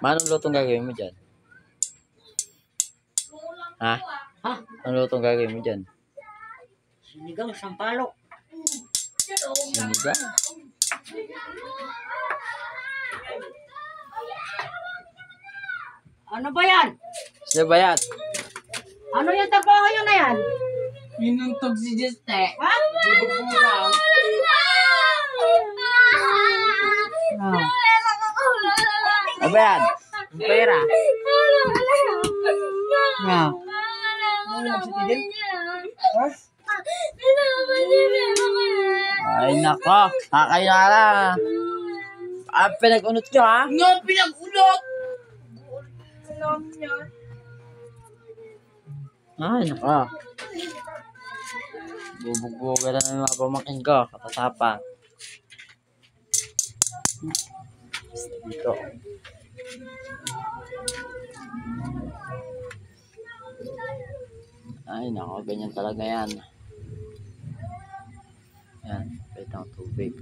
Anong lutong gagawin mo dyan? Ha? Ha? Anong lutong gagawin mo dyan? Sinigang sampalok. Sinigang? Ano ba yan? Sino ba yan? Ano yung trabaho yun na yan? Pinuntog si Juste. Ha? Bubukuraw. Ah. Ano ba yan? Pera. Yeah. Ay nako, kakayara. Pinag-unot nyo ha? Nga pinag-ulot. Ay nako. Bubugbuga na ng mga pamakin ko, katatapang. Dito. Ay nako, ganyan talaga yan. Yan, pwede ang tubig.